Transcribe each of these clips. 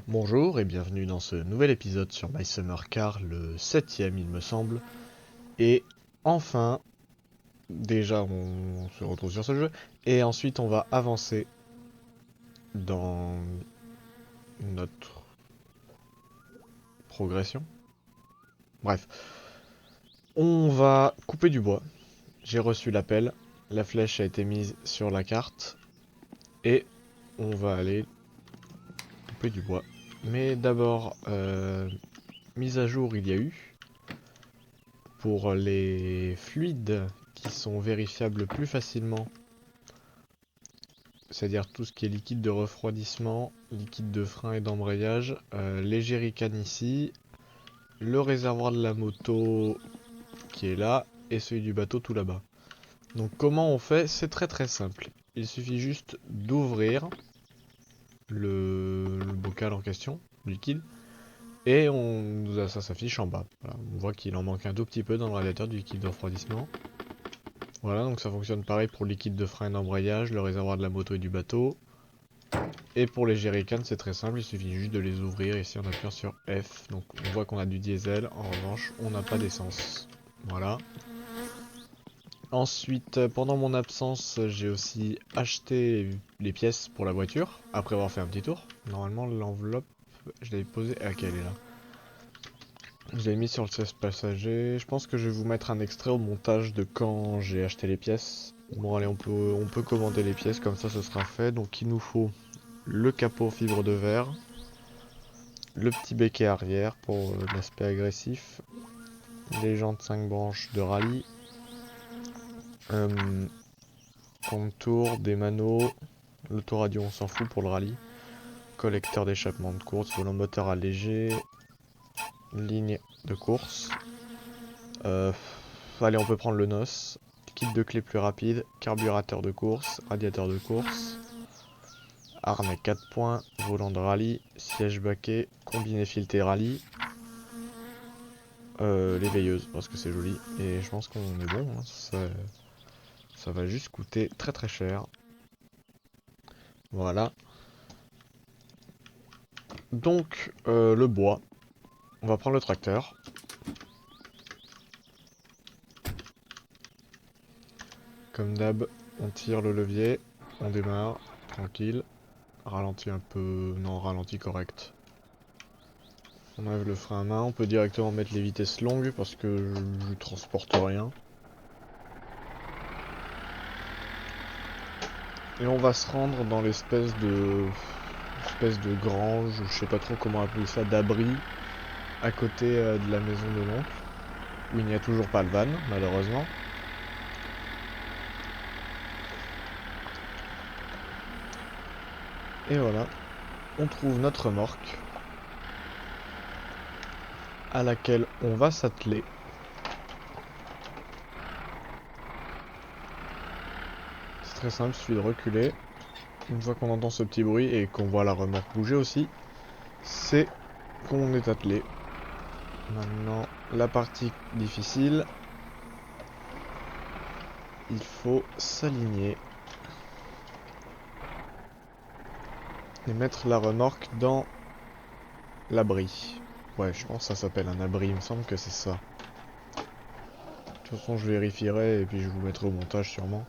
Bonjour et bienvenue dans ce nouvel épisode sur My Summer Car, le 7ème il me semble. Et enfin, déjà on se retrouve sur ce jeu, et ensuite on va avancer dans notre progression. Bref, on va couper du bois. J'ai reçu l'appel, la flèche a été mise sur la carte, et on va aller couper du bois. Mais d'abord, mise à jour il y a eu. Pour les fluides qui sont vérifiables plus facilement, c'est-à-dire tout ce qui est liquide de refroidissement, liquide de frein et d'embrayage, les jerrycans ici, le réservoir de la moto qui est là, et celui du bateau tout là-bas. Donc comment on fait? C'est très simple. Il suffit juste d'ouvrir le bocal en question, liquide, et ça s'affiche en bas. Voilà, on voit qu'il en manque un tout petit peu dans le radiateur du liquide de refroidissement. Voilà, donc ça fonctionne pareil pour le liquide de frein et d'embrayage, le réservoir de la moto et du bateau. Et pour les jerrycans, c'est très simple, il suffit juste de les ouvrir ici en appuyant sur F. Donc on voit qu'on a du diesel, en revanche, on n'a pas d'essence. Voilà. Ensuite, pendant mon absence, j'ai aussi acheté les pièces pour la voiture, après avoir fait un petit tour. Normalement, l'enveloppe, je l'avais posée... Ah, ok, elle est là. Je l'ai mis sur le siège passager. Je pense que je vais vous mettre un extrait au montage de quand j'ai acheté les pièces. Bon allez, on peut commander les pièces, comme ça ce sera fait. Donc il nous faut le capot fibre de verre, le petit béquet arrière pour l'aspect agressif, les jantes 5 branches de rallye, contour, des manos, l'autoradio on s'en fout pour le rallye, collecteur d'échappement de course, volant moteur allégé, ligne de course. Allez, on peut prendre le NOS. Kit de clé plus rapide, carburateur de course, radiateur de course, harnais 4 points, volant de rallye, siège baquet, combiné fileté rallye, les veilleuses parce que c'est joli. Et je pense qu'on est bon, hein. Ça va juste coûter très cher. Voilà. Donc, le bois. On va prendre le tracteur. Comme d'hab, on tire le levier, on démarre, tranquille. Ralenti un peu... Non, ralenti correct. On enlève le frein à main, on peut directement mettre les vitesses longues parce que je transporte rien. Et on va se rendre dans l'espèce de grange, je sais pas trop comment appeler ça, d'abri, à côté de la maison de l'oncle, où il n'y a toujours pas de van, malheureusement. Et voilà, on trouve notre remorque, à laquelle on va s'atteler. C'est très simple, il suffit de reculer. Une fois qu'on entend ce petit bruit et qu'on voit la remorque bouger aussi, c'est qu'on est attelé. Maintenant, la partie difficile, il faut s'aligner et mettre la remorque dans l'abri. Ouais, je pense que ça s'appelle un abri, il me semble que c'est ça. De toute façon, je vérifierai et puis je vous mettrai au montage sûrement.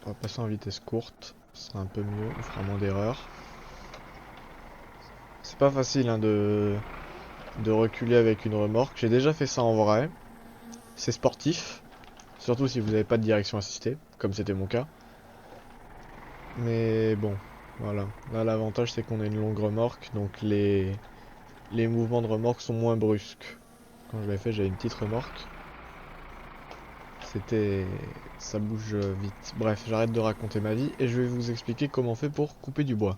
On va passer en vitesse courte, ce sera un peu mieux, on fera moins d'erreurs. C'est pas facile hein, de reculer avec une remorque. J'ai déjà fait ça en vrai. C'est sportif, surtout si vous n'avez pas de direction assistée, comme c'était mon cas. Mais bon, voilà. Là, l'avantage c'est qu'on a une longue remorque, donc les mouvements de remorque sont moins brusques. Quand je l'avais fait, j'avais une petite remorque. C'était... ça bouge vite. Bref, j'arrête de raconter ma vie et je vais vous expliquer comment on fait pour couper du bois.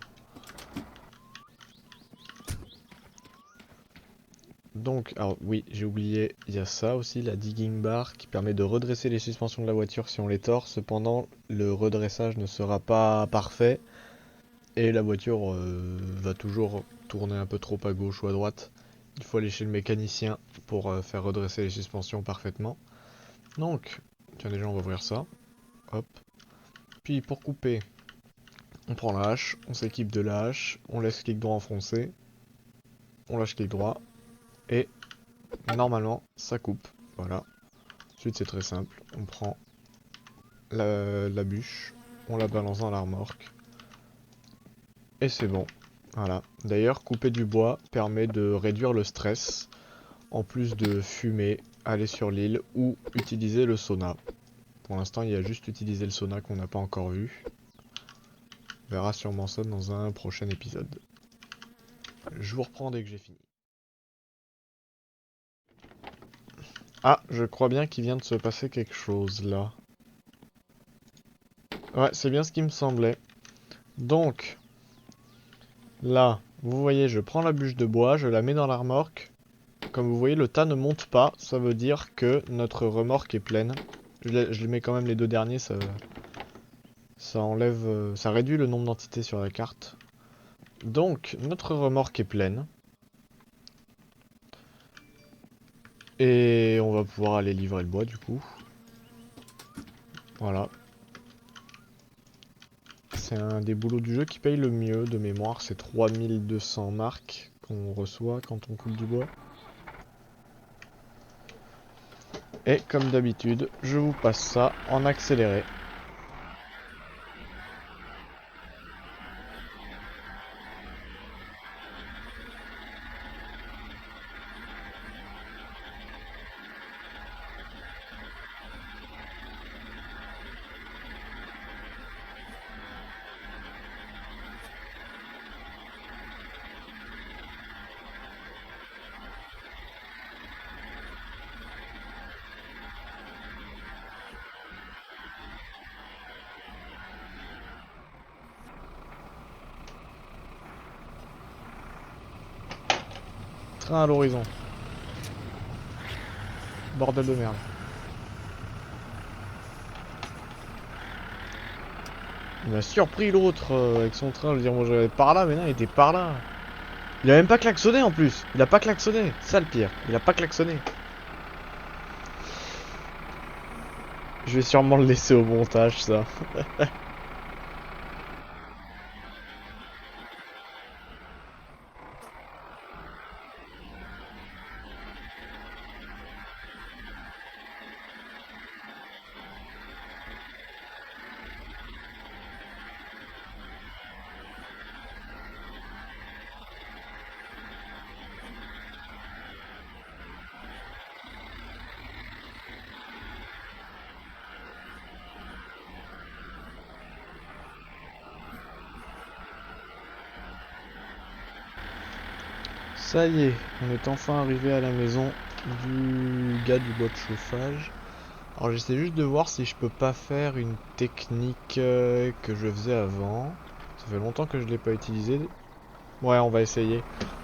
Donc, alors oui, j'ai oublié, il y a ça aussi, la digging bar qui permet de redresser les suspensions de la voiture si on les tord. Cependant, le redressage ne sera pas parfait et la voiture va toujours tourner un peu trop à gauche ou à droite. Il faut aller chez le mécanicien pour faire redresser les suspensions parfaitement. Donc, tiens déjà on va ouvrir ça. Hop. Puis pour couper, on prend la hache, on s'équipe de la hache, on laisse clic droit enfoncé, on lâche clic droit, et normalement ça coupe. Voilà. Ensuite c'est très simple, on prend la bûche, on la balance dans la remorque, et c'est bon. Voilà. D'ailleurs, couper du bois permet de réduire le stress, en plus de fumer, aller sur l'île ou utiliser le sauna. Pour l'instant, il y a juste utilisé le sauna qu'on n'a pas encore vu. On verra sûrement ça dans un prochain épisode. Je vous reprends dès que j'ai fini. Ah, je crois bien qu'il vient de se passer quelque chose là. Ouais, c'est bien ce qui me semblait. Donc, là, vous voyez, je prends la bûche de bois, je la mets dans la remorque. Comme vous voyez, le tas ne monte pas, ça veut dire que notre remorque est pleine. Je mets quand même les deux derniers, ça enlève, ça réduit le nombre d'entités sur la carte. Donc, notre remorque est pleine. Et on va pouvoir aller livrer le bois du coup. Voilà. C'est un des boulots du jeu qui paye le mieux de mémoire. C'est 3200 marques qu'on reçoit quand on coupe du bois. Et comme d'habitude, je vous passe ça en accéléré. Train à l'horizon. Bordel de merde. Il m'a surpris l'autre avec son train. Je veux dire, moi j'allais par là, mais non, il était par là. Il a même pas klaxonné en plus. Il a pas klaxonné. C'est ça le pire. Il a pas klaxonné. Je vais sûrement le laisser au montage, ça. Ça y est, on est enfin arrivé à la maison du gars du bois de chauffage. Alors j'essaie juste de voir si je peux pas faire une technique que je faisais avant. Ça fait longtemps que je l'ai pas utilisé. Ouais, on va essayer.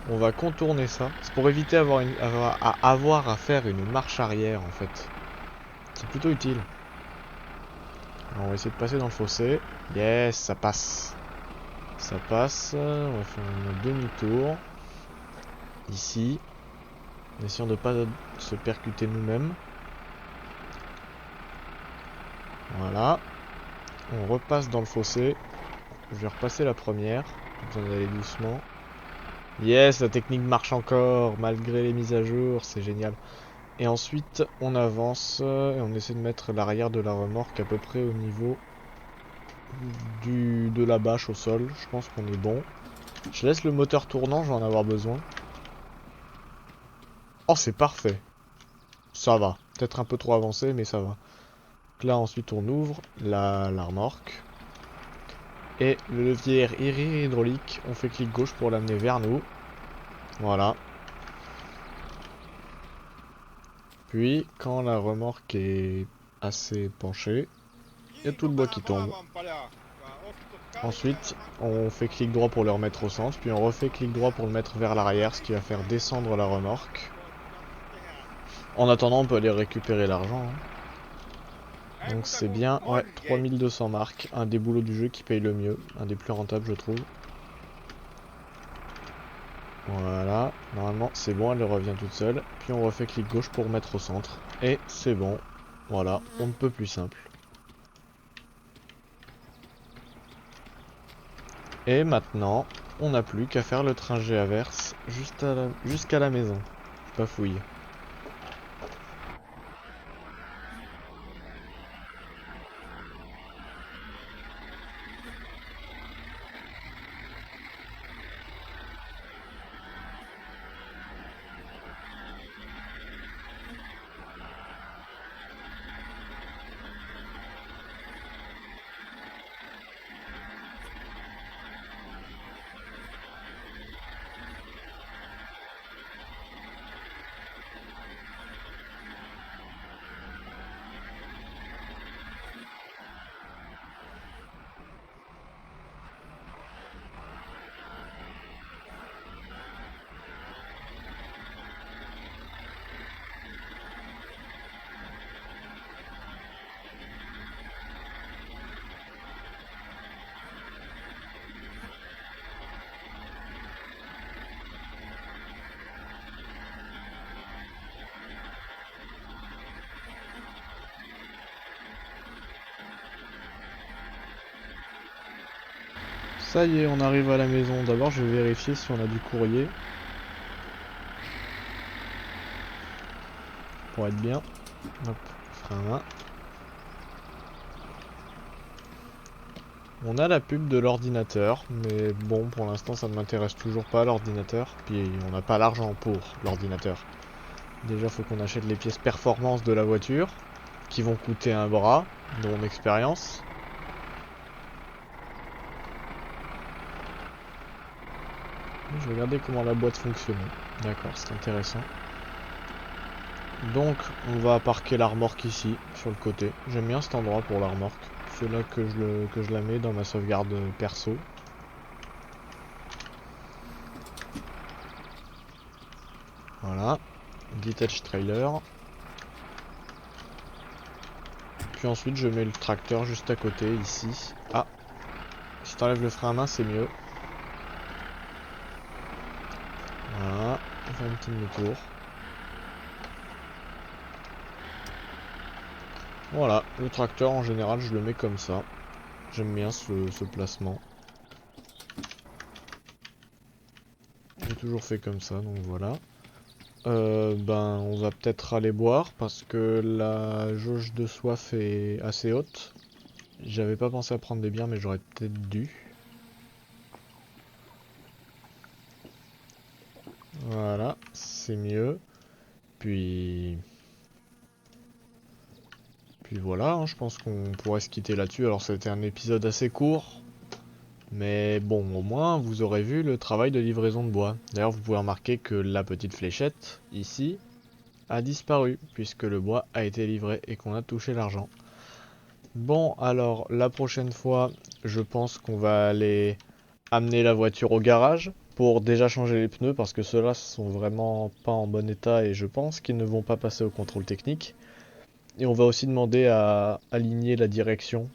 On va contourner ça. C'est pour éviter avoir à faire une marche arrière en fait. C'est plutôt utile. Alors, on va essayer de passer dans le fossé. Yes, ça passe. Ça passe. On va faire un demi-tour. Ici. En essayant de pas se percuter nous-mêmes. Voilà. On repasse dans le fossé. Je vais repasser la première. Besoin d'aller doucement. Yes, la technique marche encore, malgré les mises à jour, c'est génial. Et ensuite, on avance et on essaie de mettre l'arrière de la remorque à peu près au niveau de la bâche au sol. Je pense qu'on est bon. Je laisse le moteur tournant, je vais en avoir besoin. Oh, c'est parfait. Ça va. Peut-être un peu trop avancé, mais ça va. Donc là, ensuite, on ouvre la remorque. Et le levier hydraulique, on fait clic gauche pour l'amener vers nous. Voilà. Puis, quand la remorque est assez penchée, il y a tout le bois qui tombe. Ensuite, on fait clic droit pour le remettre au centre, puis on refait clic droit pour le mettre vers l'arrière, ce qui va faire descendre la remorque. En attendant, on peut aller récupérer l'argent. Donc c'est bien, ouais, 3200 marques, un des boulots du jeu qui paye le mieux, un des plus rentables je trouve. Voilà, normalement c'est bon, elle revient toute seule. Puis on refait clic gauche pour mettre au centre. Et c'est bon. Voilà, on ne peut plus simple. Et maintenant, on n'a plus qu'à faire le trajet inverse jusqu'à la maison. Pas fouille. Ça y est, on arrive à la maison. D'abord, je vais vérifier si on a du courrier. Pour être bien. Hop, frein à main. On a la pub de l'ordinateur, mais bon, pour l'instant, ça ne m'intéresse toujours pas, l'ordinateur. Puis, on n'a pas l'argent pour l'ordinateur. Déjà, faut qu'on achète les pièces performance de la voiture, qui vont coûter un bras, de mon expérience. Je vais regarder comment la boîte fonctionne. D'accord, c'est intéressant. Donc, on va parquer la remorque ici, sur le côté. J'aime bien cet endroit pour la remorque. C'est là que je la mets dans ma sauvegarde perso. Voilà. Detach trailer. Puis ensuite, je mets le tracteur juste à côté, ici. Ah, si t'enlèves le frein à main, c'est mieux. Voilà. On fait un petit demi-tour. Voilà, le tracteur en général je le mets comme ça. J'aime bien ce placement. J'ai toujours fait comme ça, donc voilà. Ben on va peut-être aller boire parce que la jauge de soif est assez haute. J'avais pas pensé à prendre des bières mais j'aurais peut-être dû. Voilà, c'est mieux. Puis... Puis voilà, hein, je pense qu'on pourrait se quitter là-dessus. Alors c'était un épisode assez court. Mais bon, au moins, vous aurez vu le travail de livraison de bois. D'ailleurs, vous pouvez remarquer que la petite fléchette, ici, a disparu, puisque le bois a été livré et qu'on a touché l'argent. Bon, alors, la prochaine fois, je pense qu'on va aller amener la voiture au garage pour déjà changer les pneus, parce que ceux-là sont vraiment pas en bon état et je pense qu'ils ne vont pas passer au contrôle technique. Et on va aussi demander à aligner la direction.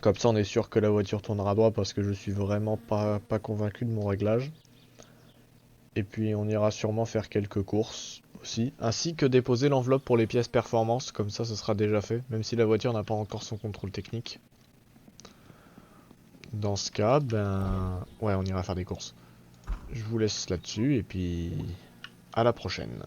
Comme ça, on est sûr que la voiture tournera droit parce que je suis vraiment pas convaincu de mon réglage. Et puis, on ira sûrement faire quelques courses aussi. Ainsi que déposer l'enveloppe pour les pièces performance. Comme ça, ce sera déjà fait. Même si la voiture n'a pas encore son contrôle technique. Dans ce cas, ben... ouais, on ira faire des courses. Je vous laisse là-dessus et puis... à la prochaine.